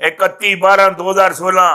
31/12/2016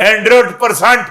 100%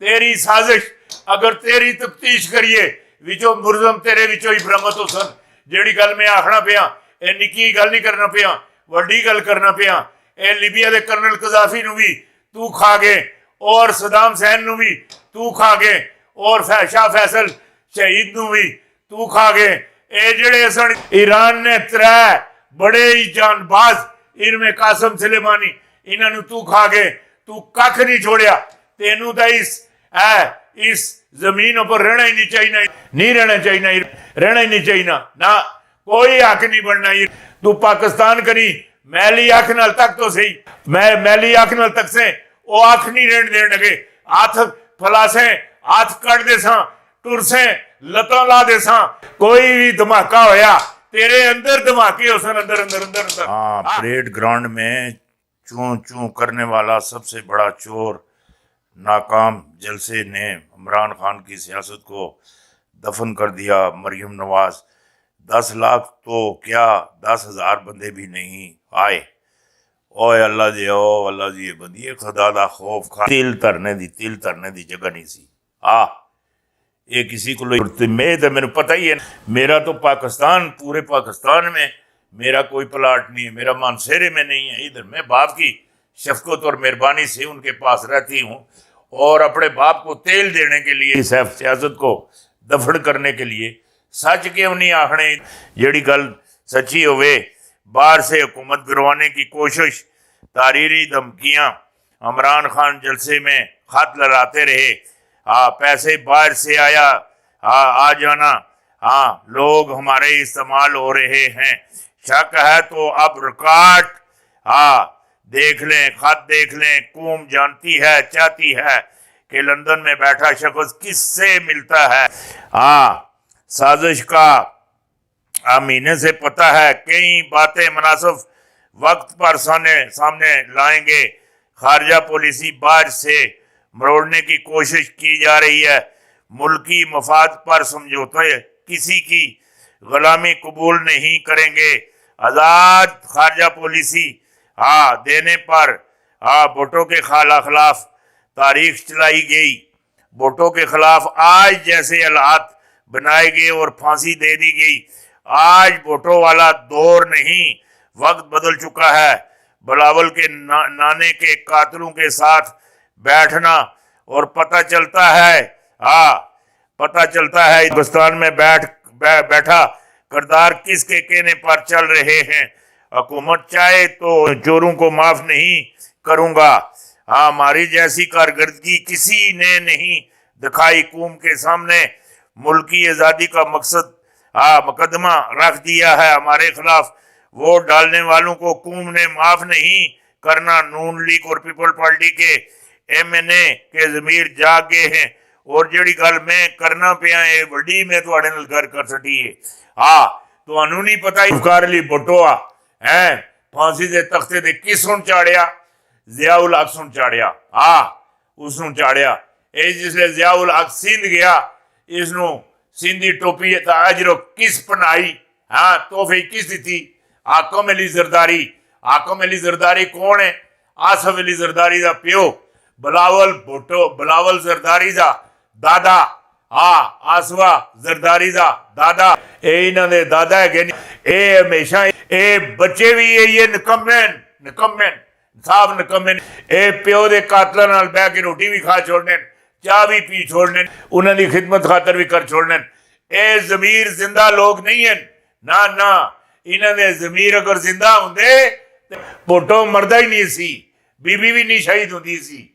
تیری سازش اگر تیری تفتیش کریے وچوں مرزم تیرے وچوں ہی برمت ہو سن. جیڑی گل میں آخنا پیا اے نکی گل نہیں کرنا پیا, وڈی گل کرنا پیا. اے لیبیا دے کرنل قذافی نو بھی تو کھا گئے اور صدام حسین نو بھی تو کھا گئے اور شاہ فیصل شہید نو بھی تو کھا گئے. اے جڑے سن ایران نے 3 بڑے ہی جان باز ان میں قاسم سلیمانی انہاں نو تو کھا گئے. تو کھ نہیں چھوڑیا. تینوں تا اس زمین پر رہنا ہی نہیں چاہیے, نہیں رہنا چاہیے, رہنا ہی نہیں چاہیے نہ کوئی حق نہیں بننا. تو پاکستان کری میلی آنکھ نال تک تو صحیح, میں میلی آنکھ نال تک سے وہ آنکھ نہیں رہن دین لگے. ہاتھ پھلاسیں, ہاتھ کٹ دے ساں, ٹرسیں, لتاں لا دے ساں. کوئی بھی دھماکہ ہویا تیرے اندر دھماکے ہو سن اندر اندر اندر اندر. ہاں, پریڈ گراؤنڈ میں چوں چوں کرنے والا سب سے بڑا چور ناکام جلسے نے عمران خان کی سیاست کو دفن کر دیا. مریم نواز 10 لاکھ تو کیا 10,000 بندے بھی نہیں آئے. اوے اللہ جی, او اللہ جی بندی خدا دا خوف کھا تیل ترنے دی جگہ نہیں سی. یہ کسی کو میں تو میرے پتہ ہی ہے. میرا تو پاکستان, پورے پاکستان میں میرا کوئی پلاٹ نہیں ہے, میرا مانسیرے میں نہیں ہے. ادھر میں باپ کی شفقت اور مہربانی سے ان کے پاس رہتی ہوں اور اپنے باپ کو تیل دینے کے لیے سیاست کو دفن کرنے کے لیے. سچ کیوں نہیں آخنے جیڑی گل سچی ہوئے. باہر سے حکومت گروانے کی کوشش, تحریری دھمکیاں, عمران خان جلسے میں خط لڑاتے رہے, پیسے باہر سے آ جانا, لوگ ہمارے استعمال ہو رہے ہیں. شک ہے تو اب ریکارڈ دیکھ لیں, خط دیکھ لیں. قوم جانتی ہے, چاہتی ہے کہ لندن میں بیٹھا شخص کس سے ملتا ہے. سازش کا مہینے سے پتہ ہے. کئی باتیں مناسب وقت پر سامنے لائیں گے. خارجہ پالیسی باہر سے مروڑنے کی کوشش کی جا رہی ہے. ملکی مفاد پر سمجھوتے, کسی کی غلامی قبول نہیں کریں گے. آزاد خارجہ پالیسی دینے پر بھٹو کے خلاف تاریخ چلائی گئی. بھٹو کے خلاف آج جیسے حالات بنائے گئے اور پھانسی دے دی گئی. آج بھٹو والا دور نہیں, وقت بدل چکا ہے. بلاول کے نانے کے قاتلوں کے ساتھ بیٹھنا اور پتہ چلتا ہے ہندوستان میں بیٹھا کردار کس کے کہنے پر چل رہے ہیں. حکومت چاہے تو چوروں کو معاف نہیں کروں گا. ہماری جیسی کارکردگی کسی نے نہیں دکھائی. قوم کے سامنے ملکی آزادی کا مقدمہ رکھ دیا ہے. ہمارے خلاف ووٹ ڈالنے والوں کو قوم نے معاف نہیں کرنا. نون لیگ اور پیپل پارٹی کے MNA کے ضمیر جاگ گئے ہیں. اور جڑی گل میں کرنا پیا ہے وڈی میں تواڈے نال گل کر سٹی ہے. تانوں نہیں پتہ افکار علی بھٹو پھانسی دے تختے تے کس نوں چاڑیا؟ ضیاء الحق سن چاڑیا. اس نوں چاڑیا. اے جسلے ضیاء الحق سندھ گیا, اس نوں سندھی ٹوپی اجرو کس پنائی, تحفے کس دیتی؟ حاکم علی زرداری. حاکم علی زرداری کون ہے؟ آصف علی زرداری دا پیو, بلاول زرداری دا دادا, آصفہ زرداری دا دادا. اے انہاں دے دادا ہے. اے ہمیشہ اے بچے بھی یہ نکمین صاحب نکمین. اے پیو دے قاتلاں نال بیٹھ کے روٹی بھی کھا چھوڑنے, چاہ بھی پی چھوڑنے, انہاں دی خدمت خاطر بھی کر چھوڑنے. اے ضمیر زندہ لوگ نہیں ہیں. نہ انہاں دے ضمیر اگر زندہ ہوندے بھٹو مردہ ہی نہیں سی, بی بی بھی نہیں شہید ہوندی سی.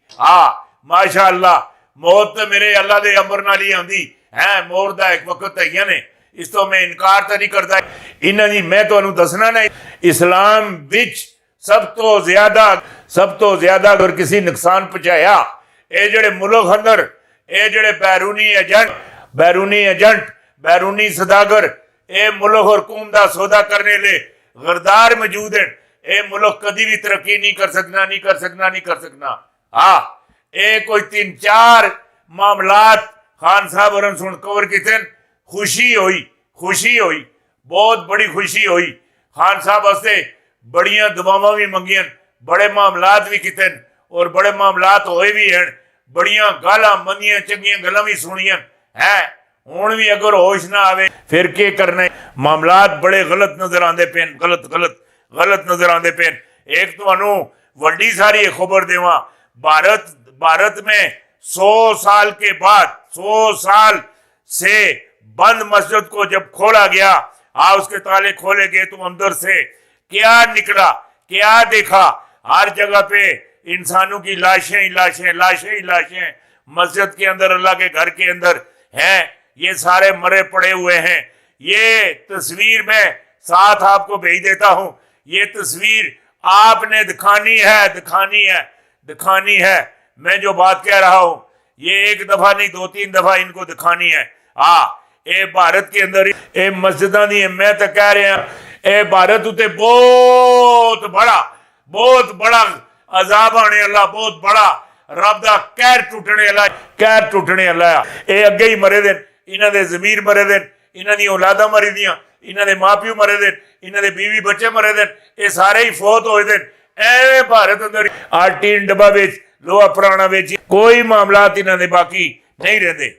ماشاء اللہ موت تے میرے اللہ دے امر نال ہی آندی ہے. موت دا ایک وقت ہے نے, اس تو میں انکار تو نہیں کرتا. انہاں دی میں تانوں دسنا نا, اسلام وچ سب تو زیادہ اگر کسی نقصان پہنچایا اے جڑے ملک اندر اے جڑے بیرونی ایجنٹ بیرونی صداگر اے ملک اور قوم دا سودا کرنے لے غردار موجود ہیں. اے ملک کدی بھی ترقی نہیں کر سکنا. اے کوئی 3-4 معاملات خان صاحب اور سن کور کیتے. خوشی ہوئی بہت بڑی خوشی ہوئی. خان صاحب واسطے بڑیاں دعاواں بھی منگیاں, بڑے معاملات بھی کیتے اور بڑے معاملات ہوئے بھی ہیں. بڑیاں گالاں منیاں چنگیاں گلاں بھی سنیاں ہے ہن بھی اگر ہوش نہ آوے پھر کے کرنے معاملات بڑے غلط نظر آندے پین غلط نظر آندے پین ایک تانوں وڈی ساری خبر دیواں بھارت میں 100 سال کے بعد 100 سال سے بند مسجد کو جب کھولا گیا اس کے تالے کھولے گئے تو اندر سے کیا نکلا کیا دیکھا ہر جگہ پہ انسانوں کی لاشیں مسجد کے اندر اللہ کے گھر کے اندر ہیں یہ سارے مرے پڑے ہوئے ہیں یہ تصویر میں ساتھ آپ کو بھیج دیتا ہوں یہ تصویر آپ نے دکھانی ہے میں جو بات کہہ رہا ہوں یہ ایک دفعہ نہیں 2-3 دفعہ ان کو دکھانی ہے اے بھارت کے اندر اے مسجداں دی میں تو کہہ رہا اے بھارت اتے بہت بڑا عذاب آنے اللہ بہت بڑا رب دا کہر ٹوٹنے اللہ اے اگے ہی مرے دن انہاں دے ضمیر مرے دن انہاں دی اولاداں مرے دیاں انہاں دے ماں پیو مرے دن انہاں دے بیوی بچے مرے دن اے سارے ہی فوت ہوئے دن اے بھارت اندر ٹین ڈبا وچ لوہا پرانا وچ کوئی معاملات انہاں دے باقی نہیں رہندے